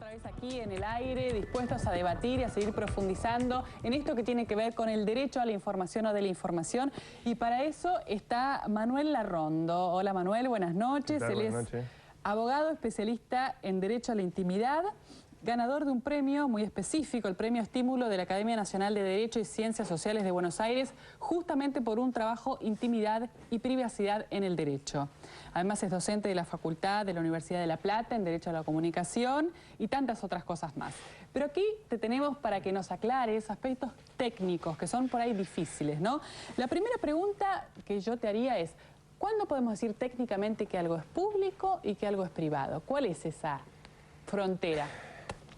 otra vez aquí en el aire, dispuestos a debatir y a seguir profundizando en esto que tiene que ver con el derecho a la información o de la información. Y para eso está Manuel Larrondo. Hola Manuel, buenas noches. Él es abogado especialista en derecho a la intimidad, ganador de un premio muy específico, el Premio Estímulo de la Academia Nacional de Derecho y Ciencias Sociales de Buenos Aires, justamente por un trabajo Intimidad y Privacidad en el Derecho. Además es docente de la Facultad de la Universidad de La Plata en Derecho a la Comunicación y tantas otras cosas más. Pero aquí te tenemos para que nos aclares aspectos técnicos que son por ahí difíciles, ¿no? La primera pregunta que yo te haría es, ¿cuándo podemos decir técnicamente que algo es público y que algo es privado? ¿Cuál es esa frontera?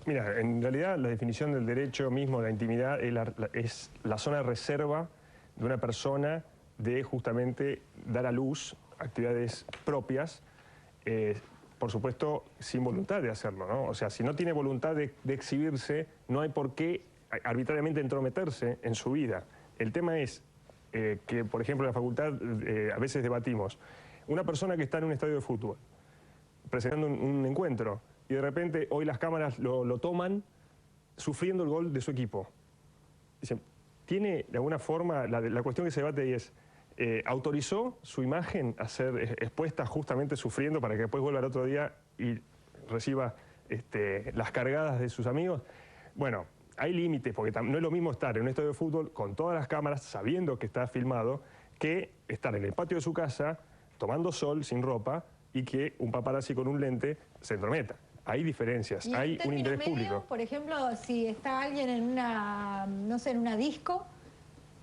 Mira, en realidad la definición del derecho mismo de la intimidad es la zona de reserva de una persona de justamente dar a luz actividades propias, por supuesto sin voluntad de hacerlo, ¿no? O sea, si no tiene voluntad de exhibirse, no hay por qué arbitrariamente entrometerse en su vida. El tema es que, por ejemplo, en la facultad a veces debatimos, una persona que está en un estadio de fútbol, presentando un encuentro, y de repente hoy las cámaras lo toman sufriendo el gol de su equipo. Dicen, tiene de alguna forma, la cuestión que se debate ahí es, ¿autorizó su imagen a ser expuesta justamente sufriendo para que después vuelva el otro día y reciba las cargadas de sus amigos? Bueno, hay límites, porque no es lo mismo estar en un estadio de fútbol con todas las cámaras sabiendo que está filmado que estar en el patio de su casa tomando sol sin ropa y que un paparazzi con un lente se entrometa. Hay diferencias, hay un interés público. Por ejemplo, si está alguien en una, no sé, en una disco,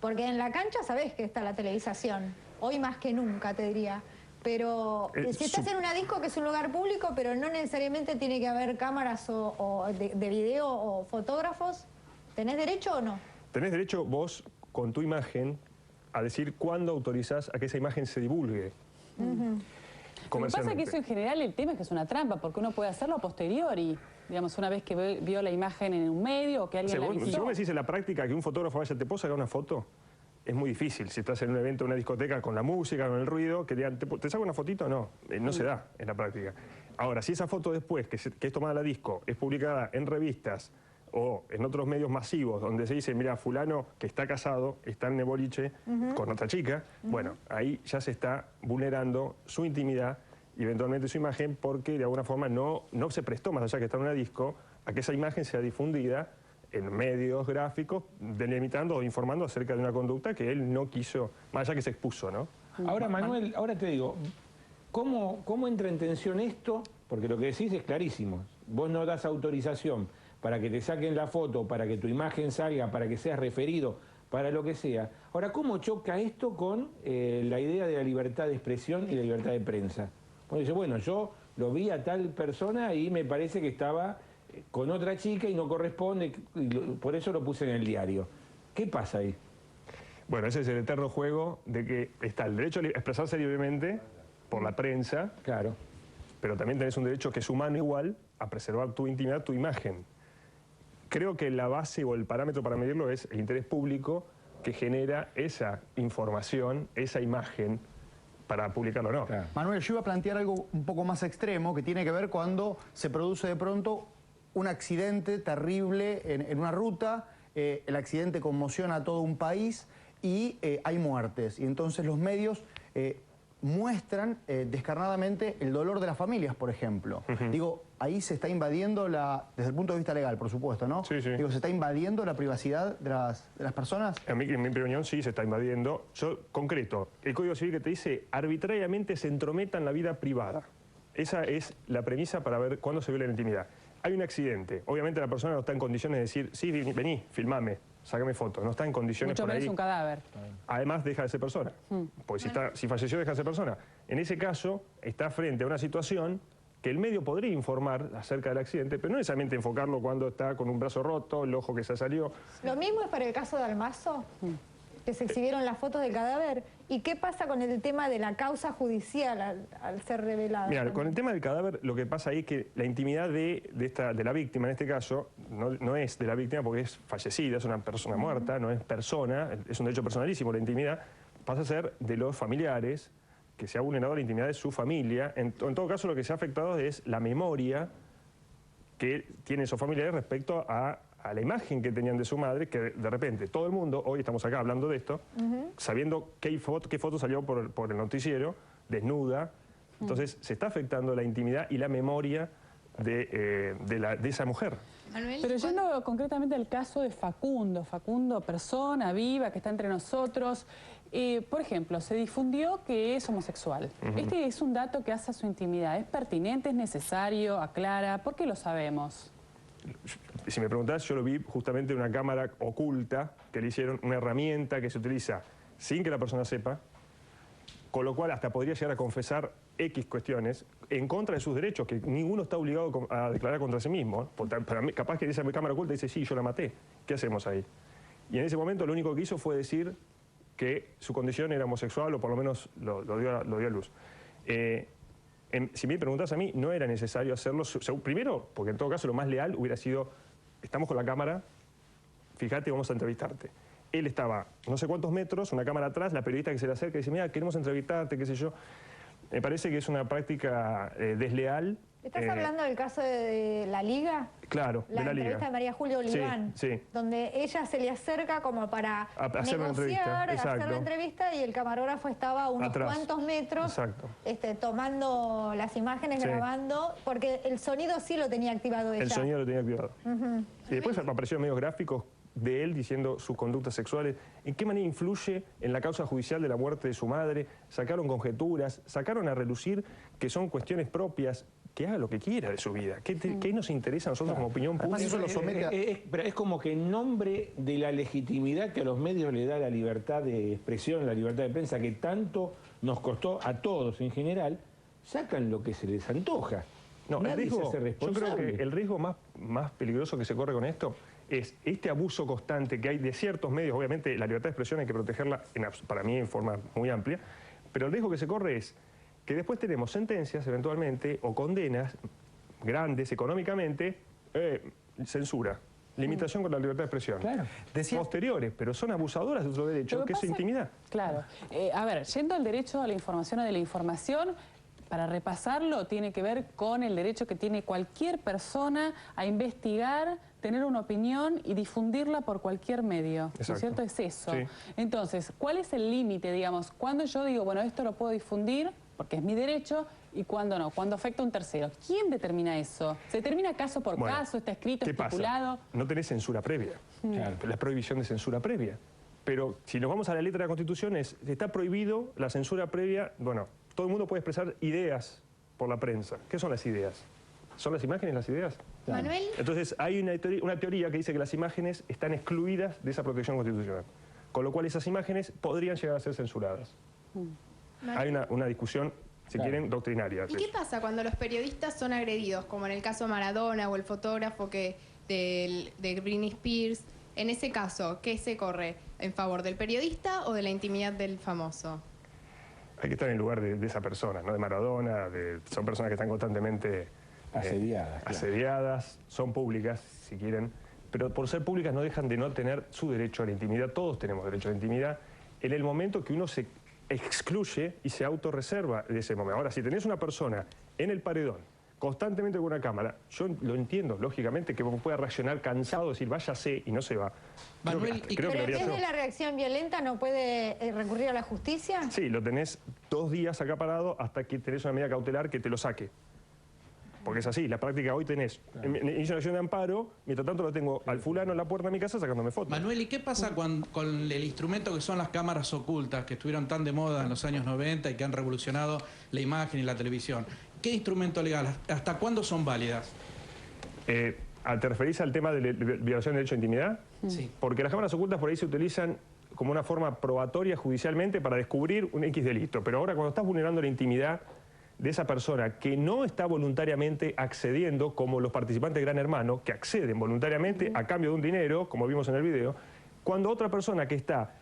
porque en la cancha sabés que está la televisación, hoy más que nunca te diría, pero si estás en una disco que es un lugar público, pero no necesariamente tiene que haber cámaras de video o fotógrafos, ¿tenés derecho o no? Tenés derecho vos, con tu imagen, a decir cuándo autorizás a que esa imagen se divulgue. Lo que pasa es que eso en general el tema es que es una trampa, porque uno puede hacerlo a posteriori, digamos, una vez que vio la imagen en un medio o que alguien la visitó. Si vos me decís en la práctica que un fotógrafo vaya, ¿te puedo sacar una foto? Es muy difícil. Si estás en un evento, en una discoteca, con la música, con el ruido, que digan, ¿te saco una fotito? No, no se da en la práctica. Ahora, si esa foto después, que es tomada la disco, es publicada en revistas o en otros medios masivos, donde se dice, mira, fulano que está casado, está en el boliche con otra chica, bueno, ahí ya se está vulnerando su intimidad y eventualmente su imagen, porque de alguna forma no se prestó, más allá que está en una disco, a que esa imagen sea difundida en medios gráficos, delimitando o informando acerca de una conducta que él no quiso, más allá que se expuso, ¿no? Ahora, Manuel, ahora te digo, ¿cómo entra en tensión esto? Porque lo que decís es clarísimo. Vos no das autorización para que te saquen la foto, para que tu imagen salga, para que seas referido, para lo que sea. Ahora, ¿cómo choca esto con la idea de la libertad de expresión y la libertad de prensa? Porque dice, bueno, yo lo vi a tal persona y me parece que estaba con otra chica y no corresponde, y por eso lo puse en el diario. ¿Qué pasa ahí? Bueno, ese es el eterno juego de que está el derecho a expresarse libremente por la prensa, claro, pero también tenés un derecho que es humano igual a preservar tu intimidad, tu imagen. Creo que la base o el parámetro para medirlo es el interés público que genera esa información, esa imagen, para publicarlo o no. Claro. Manuel, yo iba a plantear algo un poco más extremo, que tiene que ver cuando se produce de pronto un accidente terrible en una ruta, el accidente conmociona a todo un país y hay muertes. Y entonces los medios muestran descarnadamente el dolor de las familias, por ejemplo. Digo, ahí se está invadiendo desde el punto de vista legal, por supuesto, ¿no? Sí, sí. Digo, ¿se está invadiendo la privacidad de las personas? En mi opinión sí se está invadiendo. Yo, concreto, el Código Civil que te dice arbitrariamente se entrometa en la vida privada. Esa es la premisa para ver cuándo se viola la intimidad. Hay un accidente. Obviamente la persona no está en condiciones de decir, sí, vení, filmame, sácame fotos. No está en condiciones mucho por ahí. menos un cadáver. Además deja de ser persona. Porque si falleció deja de ser persona. En ese caso está frente a una situación que el medio podría informar acerca del accidente, pero no necesariamente enfocarlo cuando está con un brazo roto, el ojo que se salió. Lo mismo es para el caso de Almazo, que se exhibieron las fotos del cadáver. ¿Y qué pasa con el tema de la causa judicial al ser revelada? Mira, con el tema del cadáver, lo que pasa ahí es que la intimidad de la víctima, en este caso, no es de la víctima porque es fallecida, es una persona muerta, no es persona, es un derecho personalísimo la intimidad, pasa a ser de los familiares, que se ha vulnerado la intimidad de su familia. En todo caso, lo que se ha afectado es la memoria que tienen esos familiares respecto a la imagen que tenían de su madre, que de repente todo el mundo, hoy estamos acá hablando de esto, sabiendo qué foto salió por el noticiero, desnuda. Entonces se está afectando la intimidad y la memoria de esa mujer. Manuel, Pero yendo concretamente al caso de Facundo, persona viva que está entre nosotros, por ejemplo, se difundió que es homosexual. Este es un dato que hace a su intimidad. ¿Es pertinente, es necesario, aclara? ¿Por qué lo sabemos? Si me preguntás, yo lo vi justamente en una cámara oculta que le hicieron, una herramienta que se utiliza sin que la persona sepa, con lo cual hasta podría llegar a confesar X cuestiones en contra de sus derechos, que ninguno está obligado a declarar contra sí mismo. Capaz que esa cámara oculta dice, sí, yo la maté. ¿Qué hacemos ahí? Y en ese momento lo único que hizo fue decir que su condición era homosexual, o por lo menos lo dio a luz. Si me preguntás a mí, no era necesario hacerlo. Primero, porque en todo caso lo más leal hubiera sido, estamos con la cámara, fíjate, vamos a entrevistarte. Él estaba no sé cuántos metros, una cámara atrás, la periodista que se le acerca y dice, mira, queremos entrevistarte, qué sé yo. Me parece que es una práctica desleal. ¿Estás hablando del caso de la Liga? Claro, de la Liga. La entrevista de María Julia Oliván, sí. donde ella se le acerca como para hacer una entrevista, hacer la entrevista, y el camarógrafo estaba a unos cuantos metros, tomando las imágenes, grabando, porque el sonido sí lo tenía activado ella. El sonido lo tenía activado. Y después aparecieron medios gráficos de él diciendo sus conductas sexuales, en qué manera influye en la causa judicial de la muerte de su madre, sacaron conjeturas, sacaron a relucir que son cuestiones propias, que haga lo que quiera de su vida. ¿Qué nos interesa a nosotros como opinión pública? Eso lo somete pero es como que en nombre de la legitimidad que a los medios le da la libertad de expresión, la libertad de prensa, que tanto nos costó a todos en general, sacan lo que se les antoja. No, Nadie el riesgo, se hace responsable. yo creo que el riesgo más peligroso que se corre con esto es este abuso constante que hay de ciertos medios. Obviamente la libertad de expresión hay que protegerla, para mí, en forma muy amplia, pero el riesgo que se corre es que después tenemos sentencias eventualmente o condenas grandes económicamente, censura, limitación con la libertad de expresión. Claro. Posteriores, pero son abusadoras de otro derecho, que es su intimidad. Claro. A ver, yendo al derecho a la información o de la información, para repasarlo, tiene que ver con el derecho que tiene cualquier persona a investigar, tener una opinión y difundirla por cualquier medio. ¿No es cierto? Es eso. Sí. Entonces, ¿cuál es el límite, digamos? Cuando yo digo, bueno, esto lo puedo difundir porque es mi derecho, y cuándo no, cuando afecta a un tercero. ¿Quién determina eso? ¿Se determina caso por caso? ¿Está escrito, estipulado? No tenés censura previa. Claro. La prohibición de censura previa. Pero si nos vamos a la letra de la Constitución, está prohibido la censura previa. Bueno, todo el mundo puede expresar ideas por la prensa. ¿Qué son las ideas? ¿Son las imágenes las ideas? Manuel. Entonces hay una teoría que dice que las imágenes están excluidas de esa protección constitucional. Con lo cual esas imágenes podrían llegar a ser censuradas. Hay una discusión, si quieren, doctrinaria. ¿Y qué pasa cuando los periodistas son agredidos, como en el caso Maradona o el fotógrafo de Britney Spears? En ese caso, ¿qué se corre? ¿En favor del periodista o de la intimidad del famoso? Hay que estar en el lugar de esa persona, ¿no? De Maradona, son personas que están constantemente asediadas, son públicas, si quieren, pero por ser públicas no dejan de no tener su derecho a la intimidad. Todos tenemos derecho a la intimidad en el momento que uno se excluye y se autorreserva de ese momento. Ahora, si tenés una persona en el paredón, constantemente con una cámara, yo lo entiendo, lógicamente, que pueda reaccionar cansado, decir, váyase, y no se va. Manuel, ¿pero en vez de la reacción violenta no puede recurrir a la justicia? Sí, lo tenés 2 días acá parado hasta que tenés una medida cautelar que te lo saque. Porque es así, la práctica hoy tenés inicio de acción de amparo, mientras tanto lo tengo al fulano en la puerta de mi casa sacándome fotos. Manuel, ¿y qué pasa con el instrumento que son las cámaras ocultas, que estuvieron tan de moda en los años 90 y que han revolucionado la imagen y la televisión? ¿Qué instrumento legal? ¿Hasta cuándo son válidas? ¿Te referís al tema de violación del derecho a intimidad? Sí. Porque las cámaras ocultas por ahí se utilizan como una forma probatoria judicialmente para descubrir un X delito. Pero ahora cuando estás vulnerando la intimidad de esa persona que no está voluntariamente accediendo, como los participantes de Gran Hermano, que acceden voluntariamente a cambio de un dinero, como vimos en el video, cuando otra persona que está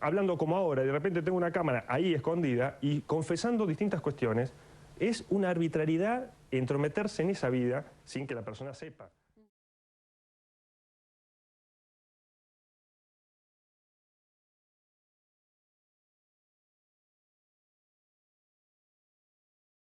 hablando como ahora, de repente tengo una cámara ahí escondida y confesando distintas cuestiones, es una arbitrariedad entrometerse en esa vida sin que la persona sepa.